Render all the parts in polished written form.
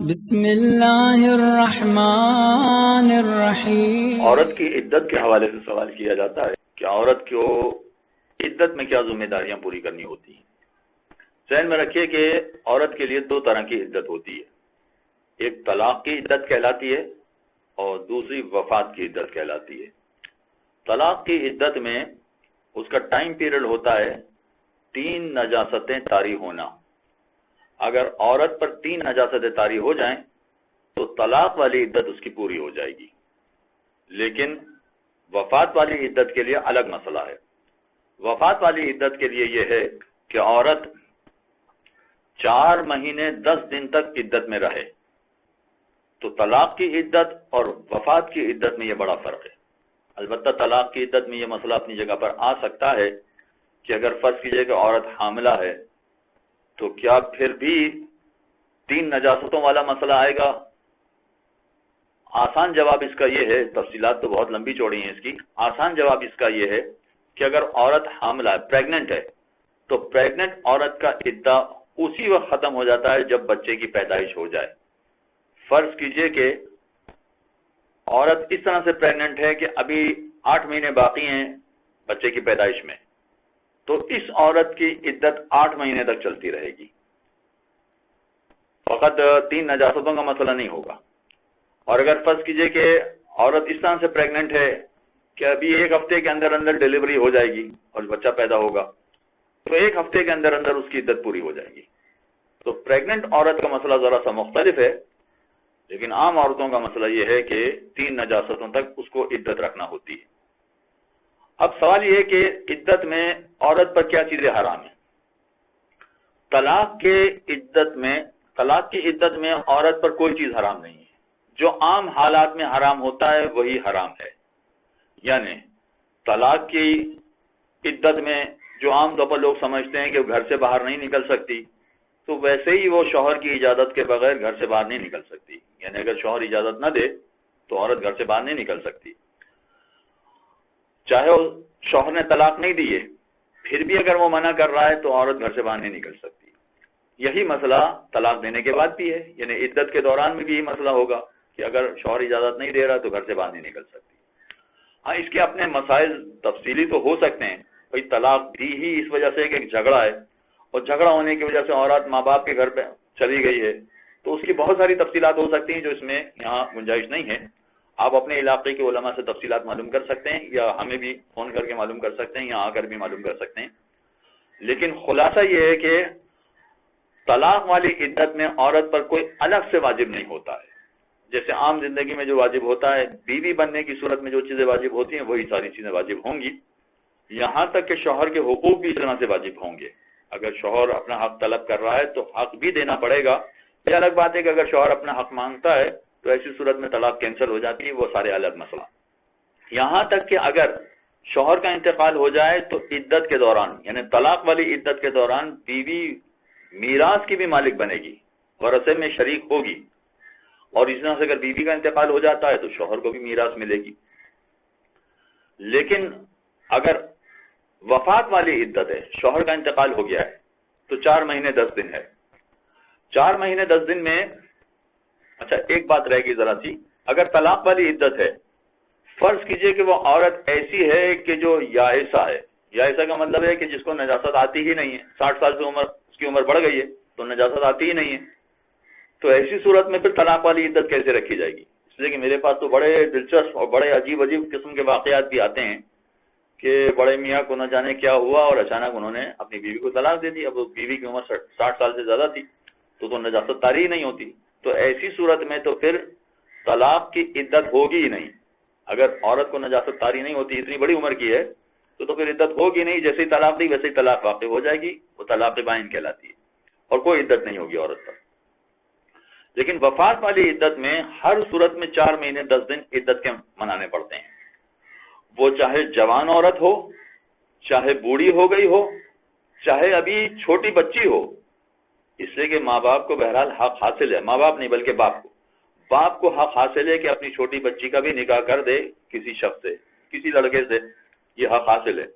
بسم اللہ الرحمن الرحیم۔ عورت کی عدت کے حوالے سے سوال کیا جاتا ہے کہ عورت کو عدت میں کیا ذمہ داریاں پوری کرنی ہوتی ہیں۔ ذہن میں رکھیے کہ عورت کے لیے دو طرح کی عدت ہوتی ہے، ایک طلاق کی عدت کہلاتی ہے اور دوسری وفات کی عدت کہلاتی ہے۔ طلاق کی عدت میں اس کا ٹائم پیریڈ ہوتا ہے 3 نجاستیں طاری ہونا۔ اگر عورت پر 3 نجاستیں طاری ہو جائیں تو طلاق والی عدت اس کی پوری ہو جائے گی، لیکن وفات والی عدت کے لیے الگ مسئلہ ہے۔ وفات والی عدت کے لیے یہ ہے کہ عورت 4 مہینے 10 دن تک عدت میں رہے۔ تو طلاق کی عدت اور وفات کی عدت میں یہ بڑا فرق ہے۔ البتہ طلاق کی عدت میں یہ مسئلہ اپنی جگہ پر آ سکتا ہے کہ اگر فرض کیجئے کہ عورت حاملہ ہے تو کیا پھر بھی 3 نجاستوں والا مسئلہ آئے گا؟ آسان جواب اس کا یہ ہے، تفصیلات تو بہت لمبی چوڑی ہیں اس کی، آسان جواب اس کا یہ ہے کہ اگر عورت حاملہ ہے، پریگننٹ ہے، تو پریگننٹ عورت کا عدہ اسی وقت ختم ہو جاتا ہے جب بچے کی پیدائش ہو جائے۔ فرض کیجئے کہ عورت اس طرح سے پریگننٹ ہے کہ ابھی 8 مہینے باقی ہیں بچے کی پیدائش میں، تو اس عورت کی عدت 8 مہینے تک چلتی رہے گی، فقط 3 نجاستوں کا مسئلہ نہیں ہوگا۔ اور اگر فرض کیجئے کہ عورت اس طرح سے پریگننٹ ہے کہ ابھی 1 ہفتے کے اندر اندر ڈیلیوری ہو جائے گی اور بچہ پیدا ہوگا، تو 1 ہفتے کے اندر اندر اس کی عدت پوری ہو جائے گی۔ تو پریگننٹ عورت کا مسئلہ ذرا سا مختلف ہے، لیکن عام عورتوں کا مسئلہ یہ ہے کہ 3 نجاستوں تک اس کو عدت رکھنا ہوتی ہے۔ اب سوال یہ ہے کہ عدت میں عورت پر کیا چیزیں حرام ہیں؟ طلاق کی عدت میں عورت پر کوئی چیز حرام نہیں ہے۔ جو عام حالات میں حرام ہوتا ہے وہی حرام ہے، یعنی طلاق کی عدت میں جو عام طور پر لوگ سمجھتے ہیں کہ وہ گھر سے باہر نہیں نکل سکتی، تو ویسے ہی وہ شوہر کی اجازت کے بغیر گھر سے باہر نہیں نکل سکتی، یعنی اگر شوہر اجازت نہ دے تو عورت گھر سے باہر نہیں نکل سکتی۔ چاہے وہ شوہر نے طلاق نہیں دی ہے، پھر بھی اگر وہ منع کر رہا ہے تو عورت گھر سے باہر نہیں نکل سکتی۔ یہی مسئلہ طلاق دینے کے بعد بھی ہے، یعنی عدت کے دوران میں بھی یہی مسئلہ ہوگا کہ اگر شوہر اجازت نہیں دے رہا تو گھر سے باہر نہیں نکل سکتی۔ ہاں، اس کے اپنے مسائل تفصیلی تو ہو سکتے ہیں، بھائی طلاق دی ہی اس وجہ سے کہ ایک جھگڑا ہے، اور جھگڑا ہونے کی وجہ سے عورت ماں باپ کے گھر پہ چلی گئی ہے، تو اس کی بہت ساری تفصیلات ہو سکتی ہیں جو اس میں یہاں گنجائش نہیں ہے۔ آپ اپنے علاقے کے علماء سے تفصیلات معلوم کر سکتے ہیں، یا ہمیں بھی فون کر کے معلوم کر سکتے ہیں، یا آ کر بھی معلوم کر سکتے ہیں۔ لیکن خلاصہ یہ ہے کہ طلاق والی عدت میں عورت پر کوئی الگ سے واجب نہیں ہوتا ہے۔ جیسے عام زندگی میں جو واجب ہوتا ہے، بیوی بننے کی صورت میں جو چیزیں واجب ہوتی ہیں وہی ساری چیزیں واجب ہوں گی، یہاں تک کہ شوہر کے حقوق بھی اس طرح سے واجب ہوں گے۔ اگر شوہر اپنا حق طلب کر رہا ہے تو حق بھی دینا پڑے گا۔ یہ الگ بات ہے کہ اگر شوہر اپنا حق مانگتا ہے تو ایسی صورت میں طلاق کینسل ہو جاتی ہے، وہ سارے الگ مسئلہ۔ یہاں تک کہ اگر شوہر کا انتقال ہو جائے تو عدت کے دوران، یعنی طلاق والی عدت کے دوران، بیوی میراث کی بھی مالک بنے گی، ورثے میں شریک ہوگی، اور اس طرح سے اگر بیوی کا انتقال ہو جاتا ہے تو شوہر کو بھی میراث ملے گی۔ لیکن اگر وفات والی عدت ہے، شوہر کا انتقال ہو گیا ہے، تو 4 مہینے 10 دن ہے۔ 4 مہینے 10 دن میں اچھا ایک بات رہے گی ذرا سی، اگر طلاق والی عدت ہے، فرض کیجئے کہ وہ عورت ایسی ہے کہ جو یائسہ ہے۔ یائسہ کا مطلب ہے کہ جس کو نجاست آتی ہی نہیں ہے، 60 سال سے اس کی عمر بڑھ گئی ہے تو نجاست آتی ہی نہیں ہے، تو ایسی صورت میں پھر طلاق والی عدت کیسے رکھی جائے گی؟ اس لیے کہ میرے پاس تو بڑے دلچسپ اور بڑے عجیب قسم کے واقعات بھی آتے ہیں کہ بڑے میاں کو نہ جانے کیا ہوا اور اچانک انہوں نے اپنی بیوی کو طلاق دے دی۔ اب بیوی کی عمر 60 سال سے زیادہ تھی تو نجاست طاری نہیں ہوتی، تو ایسی صورت میں تو پھر طلاق کی عدت ہوگی ہی نہیں۔ اگر عورت کو نجاست طاری نہیں ہوتی، اتنی بڑی عمر کی ہے، تو پھر عدت ہوگی نہیں، جیسے ہی طلاق دی ویسے ہی طلاق واقع ہو جائے گی، وہ طلاق بائن کہلاتی ہے، اور کوئی عدت نہیں ہوگی عورت پر۔ لیکن وفات والی عدت میں ہر صورت میں 4 مہینے 10 دن عدت کے منانے پڑتے ہیں، وہ چاہے جوان عورت ہو، چاہے بوڑھی ہو گئی ہو، چاہے ابھی چھوٹی بچی ہو، اس لیے کہ ماں باپ کو بہرحال حق حاصل ہے، ماں باپ نہیں بلکہ باپ کو حق حاصل ہے کہ اپنی چھوٹی بچی کا بھی نکاح کر دے کسی شخص سے، کسی لڑکے سے، یہ حق حاصل ہے۔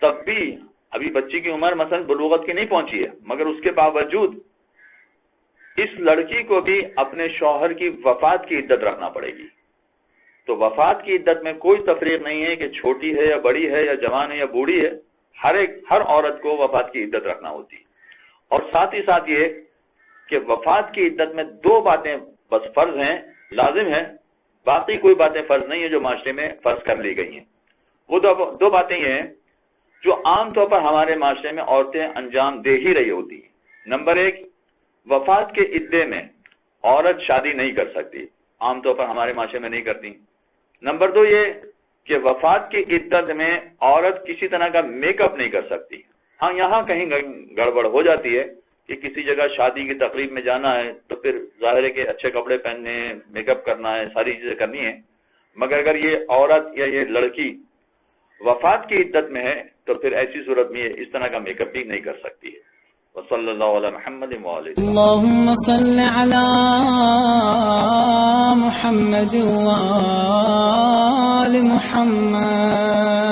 تب بھی ابھی بچی کی عمر مثلا بلوغت کی نہیں پہنچی ہے، مگر اس کے باوجود اس لڑکی کو بھی اپنے شوہر کی وفات کی عدت رکھنا پڑے گی. تو وفات کی عدت میں کوئی تفریق نہیں ہے کہ چھوٹی ہے یا بڑی ہے یا جوان ہے یا بوڑھی ہے، ہر عورت کو وفات کی عدت رکھنا ہوتی. اور ساتھ ہی ساتھ یہ کہ وفات کی عدت میں 2 باتیں بس فرض ہیں، لازم ہیں، باقی کوئی باتیں فرض نہیں ہیں جو معاشرے میں فرض کر لی گئی ہیں. وہ 2 باتیں یہ ہیں جو عام طور پر ہمارے معاشرے میں عورتیں انجام دے ہی رہی ہوتی ہیں. نمبر 1، وفات کے عدے میں عورت شادی نہیں کر سکتی، عام طور پر ہمارے معاشرے میں نہیں کرتی. نمبر 2 یہ کہ وفات کی عدت میں عورت کسی طرح کا میک اپ نہیں کر سکتی. ہاں یہاں کہیں گڑبڑ ہو جاتی ہے کہ کسی جگہ شادی کی تقریب میں جانا ہے تو پھر ظاہر ہے کہ اچھے کپڑے پہننے ہیں، میک اپ کرنا ہے، ساری چیزیں کرنی ہیں. مگر اگر یہ عورت یا یہ لڑکی وفات کی عدت میں ہے تو پھر ایسی صورت میں یہ اس طرح کا میک اپ بھی نہیں کر سکتی ہے. وصلی اللہ علی محمد وعلی اللهم صل على محمد وآل محمد.